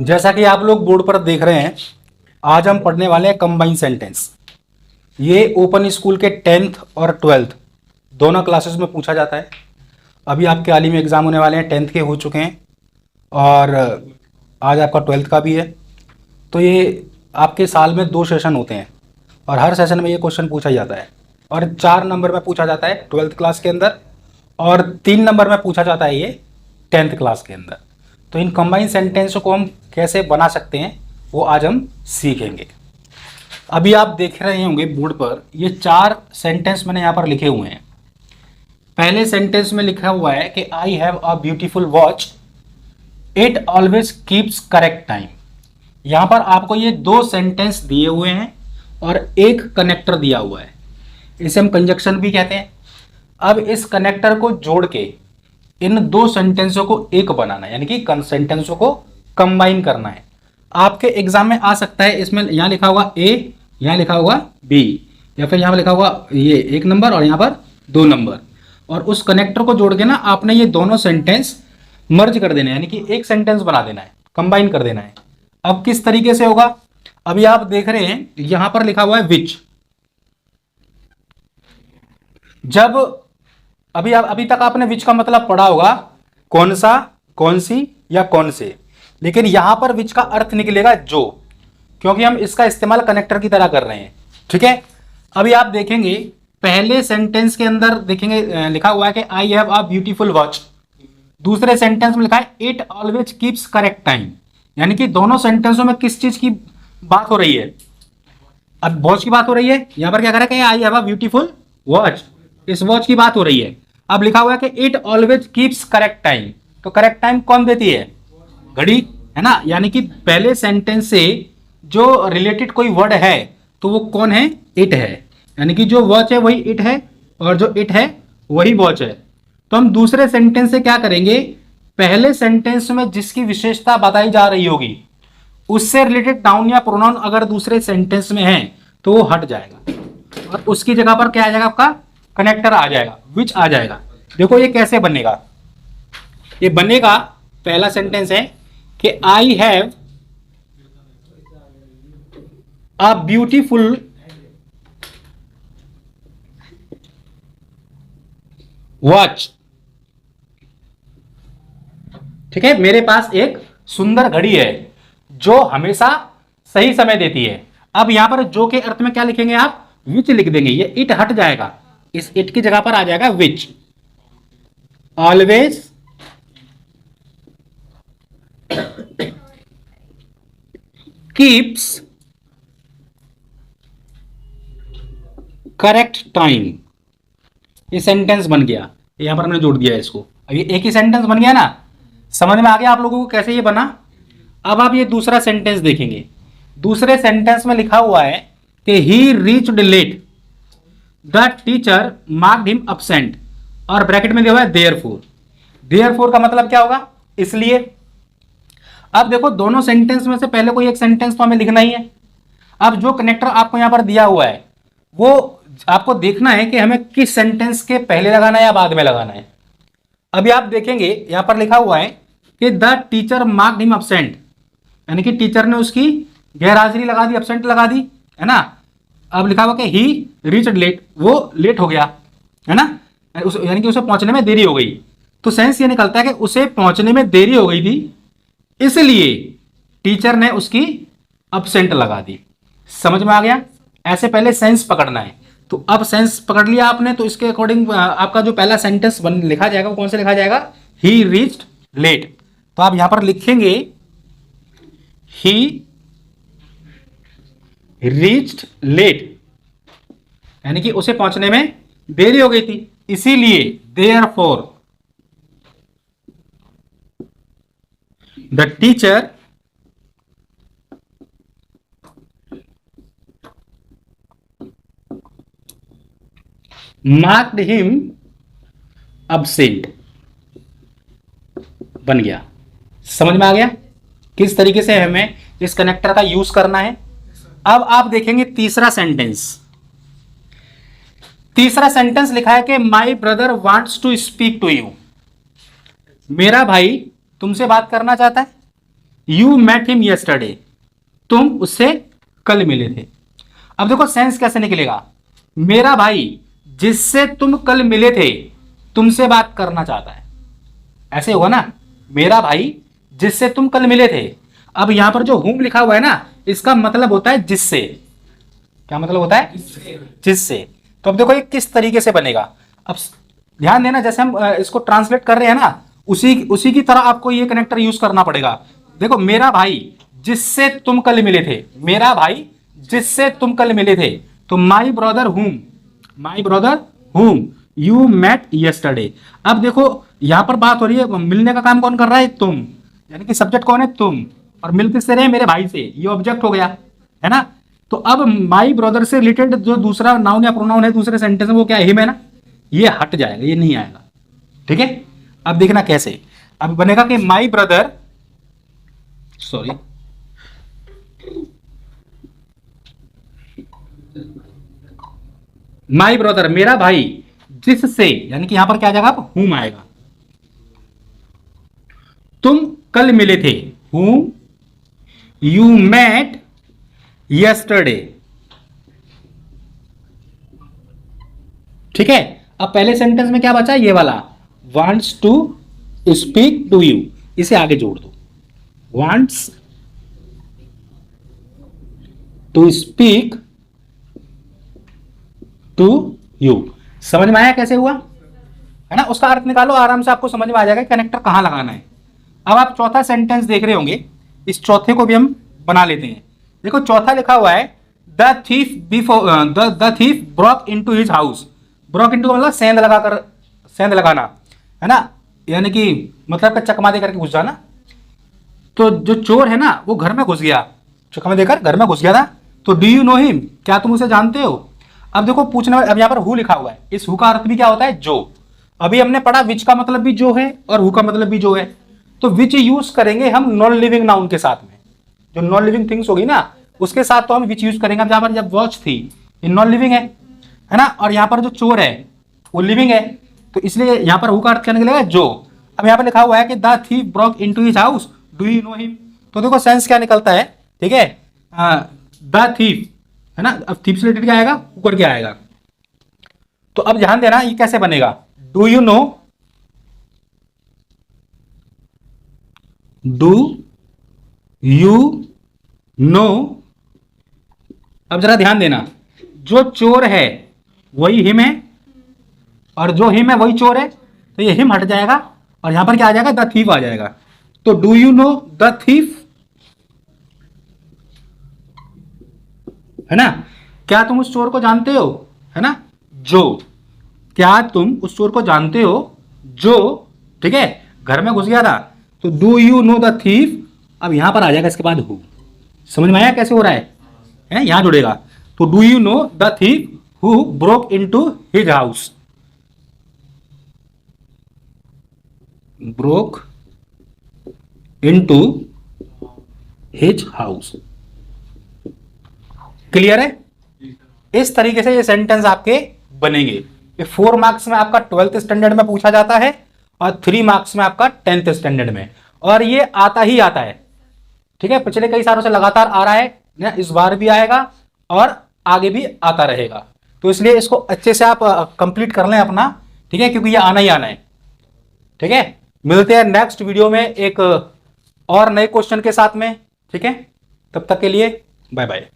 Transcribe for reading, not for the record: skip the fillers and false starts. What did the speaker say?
जैसा कि आप लोग बोर्ड पर देख रहे हैं, आज हम पढ़ने वाले हैं कंबाइन सेंटेंस। ये ओपन स्कूल के 10th और 12th दोनों क्लासेस में पूछा जाता है। अभी आपके हाल ही में एग्जाम होने वाले हैं, 10th के हो चुके हैं और आज आपका 12th का भी है। तो ये आपके साल में 2 सेशन होते हैं और हर सेशन में ये क्वेश्चन पूछा जाता है और 4 नंबर में पूछा जाता है 12th क्लास के अंदर और 3 नंबर में पूछा जाता है ये 10th क्लास के अंदर। तो इन कंबाइन सेंटेंस को हम कैसे बना सकते हैं वो आज हम सीखेंगे। अभी आप देख रहे होंगे बोर्ड पर ये 4 सेंटेंस मैंने यहाँ पर लिखे हुए हैं। पहले सेंटेंस में लिखा हुआ है कि I have a beautiful watch, it always keeps correct time. यहाँ पर आपको ये 2 सेंटेंस दिए हुए हैं और एक कनेक्टर दिया हुआ है, इसे हम कंजक्शन भी कहते हैं। अब इस कनेक्टर को जोड़ के इन 2 सेंटेंसों को एक बनाना है, यानी कि सेंटेंसों को कंबाइन करना है। आपके एग्जाम में आ सकता है, इसमें यहाँ लिखा होगा ए, यहाँ लिखा होगा बी, या फिर यहाँ लिखा होगा ये 1 नंबर और यहाँ पर 2 नंबर, और उस कनेक्टर को जोड़ के ना आपने ये दोनों सेंटेंस मर्ज कर देना है, यानी कि एक सेंटेंस बना देना है, कंबाइन कर देना है। अब किस तरीके से होगा, अभी आप देख रहे हैं यहां पर लिखा हुआ है विच। जब अभी तक आपने विच का मतलब पढ़ा होगा कौन सा, कौन सी या कौन से, लेकिन यहां पर विच का अर्थ निकलेगा जो, क्योंकि हम इसका इस्तेमाल कनेक्टर की तरह कर रहे हैं। ठीक है, अभी आप देखेंगे पहले सेंटेंस के अंदर देखेंगे लिखा हुआ है कि I have a beautiful watch. दूसरे सेंटेंस में लिखा है it always keeps correct time, यानी कि दोनों सेंटेंसों में किस चीज की बात हो रही है। अब वॉच की बात हो रही है, यहां पर क्या कर रहा है, I have a beautiful watch, इस वॉच की बात हो रही है। अब लिखा हुआ है कि it always keeps correct time, तो करेक्ट टाइम कौन देती है, घड़ी, है ना। यानी कि पहले सेंटेंस से जो रिलेटेड कोई वर्ड है तो वो कौन है, इट है, यानी कि जो वॉच है वही इट है और जो इट है वही वॉच है। तो हम दूसरे सेंटेंस से क्या करेंगे, पहले सेंटेंस में जिसकी विशेषता बताई जा रही होगी उससे रिलेटेड नाउन या प्रोनाउन अगर दूसरे सेंटेंस में है तो वो हट जाएगा और उसकी जगह पर क्या आ जाएगा, आपका कनेक्टर आ जाएगा, विच आ जाएगा। देखो ये कैसे बनेगा, ये बनेगा, पहला सेंटेंस है कि I have a beautiful watch. ठीक है, मेरे पास एक सुंदर घड़ी है जो हमेशा सही समय देती है। अब यहां पर जो के अर्थ में क्या लिखेंगे आप, विच लिख देंगे, ये इट हट जाएगा, इस इट की जगह पर आ जाएगा which. Always keeps correct time. ये सेंटेंस बन गया, यहां पर हमने जोड़ दिया इसको। अब ये एक ही सेंटेंस बन गया ना, समझ में आ गया आप लोगों को कैसे ये बना। अब आप ये दूसरा सेंटेंस देखेंगे, दूसरे सेंटेंस में लिखा हुआ है कि he reached late, the teacher marked him absent, और ब्रैकेट में दिया हुआ है देयरफॉर। देयरफॉर का मतलब क्या होगा, इसलिए। अब देखो दोनों सेंटेंस में से पहले कोई एक सेंटेंस तो हमें लिखना ही है। अब जो कनेक्टर आपको यहां पर दिया हुआ है वो आपको देखना है कि हमें किस सेंटेंस के पहले लगाना है या बाद में लगाना है। अभी आप देखेंगे यहां पर लिखा हुआ है कि the teacher marked him absent, यानी कि टीचर ने उसकी गैरहाजिरी लगा दी, absent लगा दी, है ना। अब लिखा हुआ कि ही रीच्ड लेट, वो लेट हो गया, है ना, यानी कि उसे पहुंचने में देरी हो गई। तो सेंस ये निकलता है कि उसे पहुंचने में देरी हो गई थी, इसलिए टीचर ने उसकी absent लगा दी। समझ में आ गया, ऐसे पहले सेंस पकड़ना है। तो अब सेंस पकड़ लिया आपने, तो इसके अकॉर्डिंग आपका जो पहला सेंटेंस लिखा जाएगा वो कौन से लिखा जाएगा, ही रीच्ड लेट। तो आप यहां पर लिखेंगे ही रीच्ड लेट, यानी कि उसे पहुंचने में देरी हो गई थी, इसीलिए therefore the teacher marked him absent, बन गया। समझ में आ गया किस तरीके से हमें इस कनेक्टर का यूज करना है। अब आप देखेंगे तीसरा सेंटेंस, तीसरा सेंटेंस लिखा है कि my brother wants to speak to you, मेरा भाई तुमसे बात करना चाहता है। यू मेट हिम यस्टरडे, तुम उससे कल मिले थे। अब देखो सेंस कैसे निकलेगा, मेरा भाई जिससे तुम कल मिले थे तुमसे बात करना चाहता है, ऐसे होगा ना, मेरा भाई जिससे तुम कल मिले थे। अब यहां पर जो हुम लिखा हुआ है ना, इसका मतलब होता है जिससे। क्या मतलब होता है? जिससे। तो अब देखो ये किस तरीके से बनेगा, अब ध्यान देना, जैसे हम इसको ट्रांसलेट कर रहे हैं ना, उसी की तरह आपको ये कनेक्टर यूज करना पड़ेगा। देखो, मेरा भाई जिससे तुम कल मिले थे, मेरा भाई जिससे तुम कल मिले थे, तो my brother whom you met yesterday. अब देखो यहां पर बात हो रही है, मिलने का काम कौन कर रहा है? तुम, यानी कि सब्जेक्ट कौन है? तुम, और मिल किससे रहे? मेरे भाई से, ये ऑब्जेक्ट हो गया, है ना। तो अब माई ब्रदर से रिलेटेड जो दूसरा नाउन या प्रोनाउन है दूसरे सेंटेंस में, वो क्या है? हिम है ना, ये हट जाएगा, ये नहीं आएगा। ठीक है, अब देखना कैसे। अब बनेगा कि my brother, sorry, my brother, मेरा भाई जिससे, यानी कि यहां पर क्या आ जाएगा? अब हुम आएगा। तुम कल मिले थे, हुम यू मेट यस्टरडे। ठीक है, अब पहले सेंटेंस में क्या बचा? ये वाला, wants to speak to you, इसे आगे जोड़ दो, wants to speak to you. समझ में आया कैसे हुआ? है ना, उसका अर्थ निकालो, आराम से आपको समझ में आ जाएगा कनेक्टर कहां लगाना है। अब आप चौथा सेंटेंस देख रहे होंगे, इस चौथे को भी हम बना लेते हैं। देखो चौथा लिखा हुआ है, the thief before the thief broke into his house. Broke into मतलब सेंध लगाकर, सेंध लगाना, है ना, यानी कि मतलब का चकमा दे करके घुस जाना। तो जो चोर है ना, वो घर में घुस गया, चकमा देकर घर में घुस गया था। तो डू यू नो हिम, क्या तुम उसे जानते हो? अब देखो पूछना, अब यहाँ पर हु लिखा हुआ है, इस हु का अर्थ भी क्या होता है? जो। अभी हमने पढ़ा विच का मतलब भी जो है और हु का मतलब भी जो है, तो विच यूज करेंगे हम नॉन लिविंग नाउन के साथ में, जो नॉन लिविंग थिंग्स होगी ना उसके साथ तो हम विच यूज करेंगे। अब यहाँ पर जब वॉच थी, ये नॉन लिविंग है ना, और यहाँ पर जो चोर है वो लिविंग है, तो इसलिए यहाँ पर हु का अर्थ क्या निकलेगा? जो। अब यहाँ पर लिखा हुआ है कि the thief broke into his house, do you know him, तो देखो सेंस क्या निकलता है। ठीक है, द थीफ, है ना, अब थीफ से रिलेटेड क्या आएगा? ऊपर क्या आएगा? तो अब ध्यान देना ये कैसे बनेगा, do you know, do you know. अब जरा ध्यान देना, जो चोर है वही हिम है, और जो हिम है वही चोर है, तो ये हिम हट जाएगा और यहां पर क्या आ जाएगा? द थीफ आ जाएगा। तो do you know the thief, है ना, क्या तुम उस चोर को जानते हो, है ना, जो, क्या तुम उस चोर को जानते हो जो, ठीक है, घर में घुस गया था। तो do you know the thief, अब यहां पर आ जाएगा इसके बाद हु। समझ में आया कैसे हो रहा है? यहां जुड़ेगा। तो do you know the thief who broke into his house, broke into his house. Clear है? इस तरीके से ये सेंटेंस आपके बनेंगे। ये 4 मार्क्स में आपका 12th स्टैंडर्ड में पूछा जाता है और 3 मार्क्स में आपका 10th स्टैंडर्ड में, और ये आता ही आता है। ठीक है, पिछले कई सालों से लगातार आ रहा है ना, इस बार भी आएगा और आगे भी आता रहेगा। तो इसलिए इसको अच्छे से आप कंप्लीट कर लें अपना, ठीक है, क्योंकि ये आना ही आना है। ठीक है, मिलते हैं नेक्स्ट वीडियो में एक और नए क्वेश्चन के साथ में। ठीक है, तब तक के लिए बाय बाय।